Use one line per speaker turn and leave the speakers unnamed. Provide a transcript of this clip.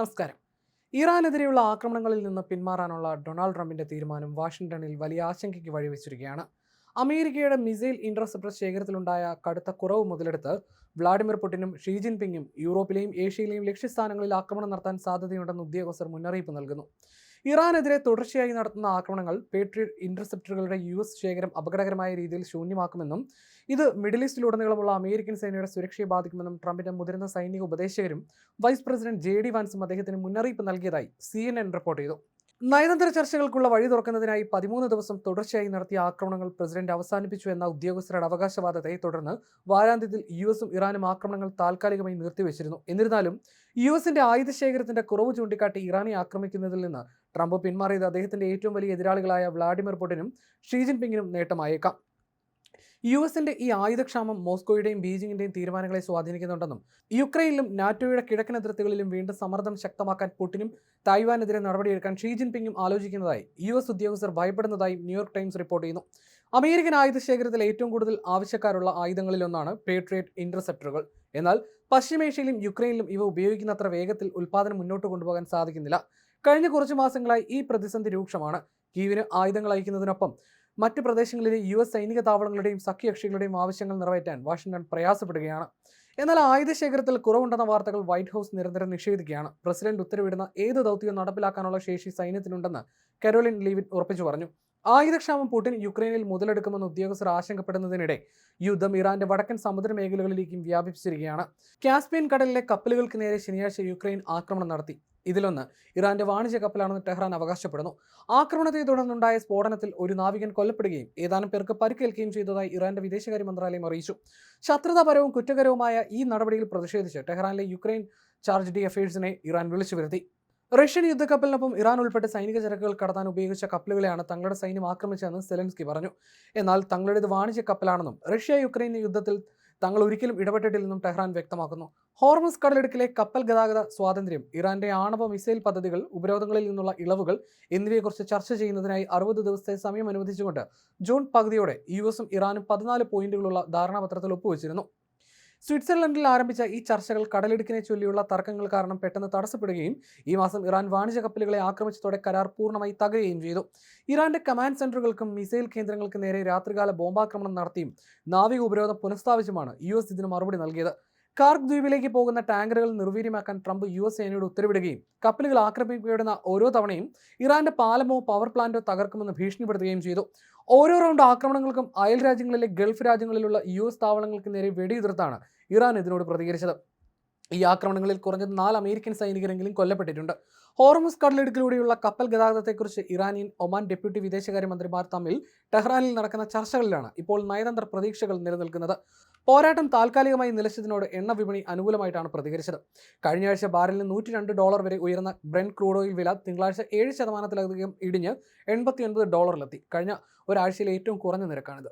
നമസ്കാരം. ഇറാനെതിരെയുള്ള ആക്രമണങ്ങളിൽ നിന്ന് പിന്മാറാനുള്ള ഡൊണാൾഡ് ട്രംപിന്റെ തീരുമാനം വാഷിംഗ്ടണിൽ വലിയ ആശങ്കയ്ക്ക് വഴിവെച്ചിരിക്കുകയാണ്. അമേരിക്കയുടെ മിസൈൽ ഇന്റർസെപ്റ്റർ ശേഖരത്തിലുണ്ടായ കടുത്ത കുറവ് മുതലെടുത്ത് വ്ളാഡിമിർ പുടിനും ഷീ ജിൻപിങ്ങും യൂറോപ്പിലെയും ഏഷ്യയിലെയും ലക്ഷ്യസ്ഥാനങ്ങളിൽ ആക്രമണം നടത്താൻ സാധ്യതയുണ്ടെന്ന് ഉദ്യോഗസ്ഥർ മുന്നറിയിപ്പ് നൽകുന്നു. ഇറാനെതിരെ തുടർച്ചയായി നടത്തുന്ന ആക്രമണങ്ങൾ പേട്രിയറ്റ് ഇന്റർസെപ്റ്ററുകളുടെ US ശേഖരം അപകടകരമായ രീതിയിൽ ശൂന്യമാക്കുമെന്നും ഇത് മിഡിൽ ഈസ്റ്റിലുടനീളമുള്ള അമേരിക്കൻ സേനയുടെ സുരക്ഷയെ ബാധിക്കുമെന്നും ട്രംപിന്റെ മുതിർന്ന സൈനിക ഉപദേശകരും വൈസ് പ്രസിഡന്റ് JD വാൻസും അദ്ദേഹത്തിന് മുന്നറിയിപ്പ് നൽകിയതായി CNN റിപ്പോർട്ട് ചെയ്തു. നയതന്ത്ര ചർച്ചകൾക്കുള്ള വഴി തുറക്കുന്നതിനായി 13 ദിവസം തുടർച്ചയായി നടത്തിയ ആക്രമണങ്ങൾ പ്രസിഡന്റ് അവസാനിപ്പിച്ചു എന്ന ഉദ്യോഗസ്ഥരുടെ അവകാശവാദത്തെ തുടർന്ന് വാരാന്ത്യത്തിൽ US ഉം ഇറാനും ആക്രമണങ്ങൾ താൽക്കാലികമായി നിർത്തിവെച്ചിരുന്നു. എന്നിരുന്നാലും US-ന്റെ ആയുധ ശേഖരത്തിന്റെ കുറവ് ചൂണ്ടിക്കാട്ടി ഇറാനെ ആക്രമിക്കുന്നതിൽ നിന്ന് ട്രംപ് പിന്മാറിയത് അദ്ദേഹത്തിന്റെ ഏറ്റവും വലിയ എതിരാളികളായ വ്ളാഡിമിർ പുടിനും ഷീ ജിൻപിങ്ങിനും നേട്ടമായേക്കാം. US-ന്റെ ഈ ആയുധക്ഷാമം മോസ്കോയുടെയും ബീജിംഗിന്റെയും തീരുമാനങ്ങളെ സ്വാധീനിക്കുന്നുണ്ടെന്നും യുക്രൈനിലും നാറ്റോയുടെ കിഴക്കൻ അതിർത്തികളിലും വീണ്ടും സമ്മർദ്ദം ശക്തമാക്കാൻ പുടിനും തായ്വാനെതിരെ നടപടിയെടുക്കാൻ ഷീ ജിൻപിങ്ങും ആലോചിക്കുന്നതായി US ഉദ്യോഗസ്ഥർ ഭയപ്പെടുന്നതായും ന്യൂയോർക്ക് ടൈംസ് റിപ്പോർട്ട് ചെയ്യുന്നു. അമേരിക്കൻ ആയുധ ശേഖരത്തിൽ ഏറ്റവും കൂടുതൽ ആവശ്യക്കാരുള്ള ആയുധങ്ങളിലൊന്നാണ് പേട്രിയറ്റ് ഇന്റർസെപ്റ്ററുകൾ. എന്നാൽ പശ്ചിമേഷ്യയിലും യുക്രൈനിലും ഇവ ഉപയോഗിക്കുന്നത്ര വേഗത്തിൽ ഉൽപ്പാദനം മുന്നോട്ട് കൊണ്ടുപോകാൻ സാധിക്കുന്നില്ല. കഴിഞ്ഞ കുറച്ചു മാസങ്ങളായി ഈ പ്രതിസന്ധി രൂക്ഷമാണ്. കീവിന് ആയുധങ്ങൾ അയക്കുന്നതിനൊപ്പം മറ്റ് പ്രദേശങ്ങളിലെ US സൈനിക താവളങ്ങളുടെയും സഖ്യകക്ഷികളുടെയും ആവശ്യങ്ങൾ നിറവേറ്റാൻ വാഷിംഗ്ടൺ പ്രയാസപ്പെടുകയാണ്. എന്നാൽ ആയുധ ശേഖരത്തിൽ കുറവുണ്ടെന്ന വാർത്തകൾ വൈറ്റ് ഹൗസ് നിരന്തരം നിഷേധിക്കുകയാണ്. പ്രസിഡന്റ് ഉത്തരവിടുന്ന ഏത് ദൗത്യവും നടപ്പിലാക്കാനുള്ള ശേഷി സൈന്യത്തിനുണ്ടെന്ന് കരോലിൻ ലീവിറ്റ് ഉറപ്പിച്ചു പറഞ്ഞു. ആയുധക്ഷാമം പുടിൻ യുക്രൈനിൽ മുതലെടുക്കുമെന്ന് ഉദ്യോഗസ്ഥർ ആശങ്കപ്പെടുന്നതിനിടെ യുദ്ധം ഇറാന്റെ വടക്കൻ സമുദ്ര മേഖലകളിലേക്കും വ്യാപിച്ചിരിക്കുകയാണ്. കാസ്പിയൻ കടലിലെ കപ്പലുകൾക്ക് നേരെ ശനിയാഴ്ച യുക്രൈൻ ആക്രമണം നടത്തി. ഇതിലൊന്ന് ഇറാന്റെ വാണിജ്യ കപ്പലാണെന്ന് ടെഹ്റാൻ അവകാശപ്പെടുന്നു. ആക്രമണത്തെ തുടർന്നുണ്ടായ സ്ഫോടനത്തിൽ ഒരു നാവികൻ കൊല്ലപ്പെടുകയും ഏതാനും പേർക്ക് പരിക്കേൽക്കുകയും ചെയ്തതായി ഇറാന്റെ വിദേശകാര്യ മന്ത്രാലയം അറിയിച്ചു. ശത്രുതാപരവും കുറ്റകരവുമായ ഈ നടപടിയിൽ പ്രതിഷേധിച്ച് ടെഹ്റാനിലെ യുക്രൈൻ ചാർജ് d'affaires-നെ ഇറാൻ വിളിച്ചു വരുത്തി. റഷ്യൻ യുദ്ധക്കപ്പലിനൊപ്പം ഇറാൻ ഉൾപ്പെടെ സൈനിക ചരക്കുകൾ കടത്താൻ ഉപയോഗിച്ച കപ്പലുകളെയാണ് തങ്ങളുടെ സൈന്യം ആക്രമിച്ചതെന്ന് സെലൻസ്കി പറഞ്ഞു. എന്നാൽ തങ്ങളുടേത് വാണിജ്യ കപ്പലാണെന്നും റഷ്യ യുക്രൈൻ യുദ്ധത്തിൽ തങ്ങൾ ഒരിക്കലും ഇടപെട്ടിട്ടില്ലെന്നും ടെഹ്റാൻ വ്യക്തമാക്കുന്നു. ഹോർമുസ് കടലിടുക്കിലെ കപ്പൽ ഗതാഗത സ്വാതന്ത്ര്യം, ഇറാന്റെ ആണവ മിസൈൽ പദ്ധതികൾ, ഉപരോധങ്ങളിൽ നിന്നുള്ള ഇളവുകൾ എന്നിവയെക്കുറിച്ച് ചർച്ച ചെയ്യുന്നതിനായി 60 ദിവസത്തെ സമയം അനുവദിച്ചുകൊണ്ട് ജൂൺ പകുതിയോടെ US-ഉം ഇറാനും 14 പോയിന്റുകളുള്ള ധാരണാപത്രത്തിൽ ഒപ്പുവെച്ചിരുന്നു. സ്വിറ്റ്സർലൻഡിൽ ആരംഭിച്ച ഈ ചർച്ചകൾ കടലിടുക്കിനെ ചൊല്ലിയുള്ള തർക്കങ്ങൾ കാരണം പെട്ടെന്ന് തടസ്സപ്പെടുകയും ഈ മാസം ഇറാൻ വാണിജ്യ കപ്പലുകളെ ആക്രമിച്ചതോടെ കരാർ പൂർണ്ണമായി തകരുകയും ചെയ്തു. ഇറാന്റെ കമാൻഡ് സെന്ററുകൾക്കും മിസൈൽ കേന്ദ്രങ്ങൾക്ക് നേരെ രാത്രികാല ബോംബാക്രമണം നടത്തിയും നാവിക ഉപരോധം പുനഃസ്ഥാപിച്ചുമാണ് US ഇതിന് മറുപടി നൽകിയത്. കാർക്ക് ദ്വീപിലേക്ക് പോകുന്ന ടാങ്കറുകൾ നിർവീര്യമാക്കാൻ ട്രംപ് US സേനയോട് ഉത്തരവിടുകയും കപ്പലുകൾ ആക്രമിക്കപ്പെടുന്ന ഓരോ തവണയും ഇറാന്റെ പാലമോ പവർ പ്ലാന്റോ തകർക്കുമെന്ന് ഭീഷണിപ്പെടുത്തുകയും ചെയ്തു. ഓരോ റൗണ്ട് ആക്രമണങ്ങൾക്കും അയൽ രാജ്യങ്ങളിലെ ഗൾഫ് രാജ്യങ്ങളിലുള്ള US താവളങ്ങൾക്ക് നേരെ വെടിയുതിർത്താണ് ഇറാൻ ഇതിനോട് പ്രതികരിച്ചത്. ഈ ആക്രമണങ്ങളിൽ കുറഞ്ഞത് 4 അമേരിക്കൻ സൈനികരെങ്കിലും കൊല്ലപ്പെട്ടിട്ടുണ്ട്. ഹോർമുസ് കടലിടുക്കിലൂടെയുള്ള കപ്പൽ ഗതാഗതത്തെക്കുറിച്ച് ഇറാനിയൻ, ഒമാൻ ഡെപ്യൂട്ടി വിദേശകാര്യമന്ത്രിമാർ തമ്മിൽ ടെഹ്റാനിൽ നടക്കുന്ന ചർച്ചകളിലാണ് ഇപ്പോൾ നയതന്ത്ര പ്രതീക്ഷകൾ നിലനിൽക്കുന്നത്. പോരാട്ടം താൽക്കാലികമായി നിലച്ചതിനോട് എണ്ണ വിപണി അനുകൂലമായിട്ടാണ് പ്രതികരിച്ചത്. കഴിഞ്ഞ ആഴ്ച ബാരലിന് $102 വരെ ഉയർന്ന ബ്രെന്റ് ക്രൂഡ് ഓയിൽ വില തിങ്കളാഴ്ച 7% ഇടിഞ്ഞ് $89 കഴിഞ്ഞ ഒരാഴ്ചയിലെ ഏറ്റവും കുറഞ്ഞ നിരക്കാണിത്.